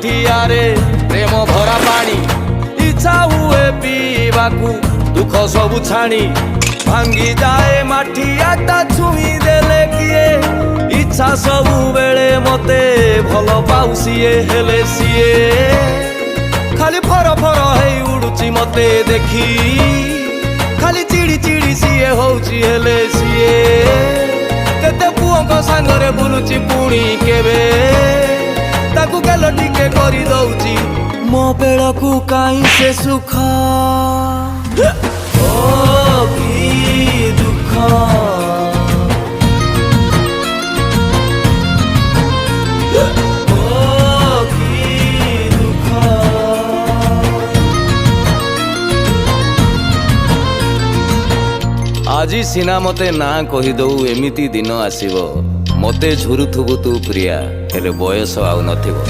ମାଠିଆରେ ପ୍ରେମ ଭରା ପାଣି ଇଚ୍ଛା ହୁଏ ପିଇବାକୁ ଦୁଃଖ ସବୁ ଛାଣି ଭାଙ୍ଗି ଯାଏ ମାଠିଆଟା ଛୁଇଁ ଦେଲେ କିଏ ଇଚ୍ଛା ସବୁବେଳେ ମତେ ଭଲ ପାଉ ସିଏ ହେଲେ ସିଏ ଖାଲି ଫର ଫର ହେଇ ଉଡୁଛି ମତେ ଦେଖି ଖାଲି ଚିଡ଼ି ଚିଡ଼ି ସିଏ ହଉଛି ହେଲେ ସିଏ କେତେ ପୁଅଙ୍କ ସାଙ୍ଗରେ ବୁଲୁଛି ପୁଣି କେବେ ତାକୁ ଗେଲ ଟିକେ କରି ଦଉଛି ମୋ ବେଳକୁ କାହିଁ ସେ ସୁଖ ଓ କି ଦୁଃଖ আজি ସିନା ମତେ ନା କହିଦଉ ଏମିତି ଦିନ ଆସିବ ମତେ ଝୁରୁଥିବୁ ତୁ ପ୍ରିୟା ହେଲେ ବୟସ ଆଉ ନଥିବ।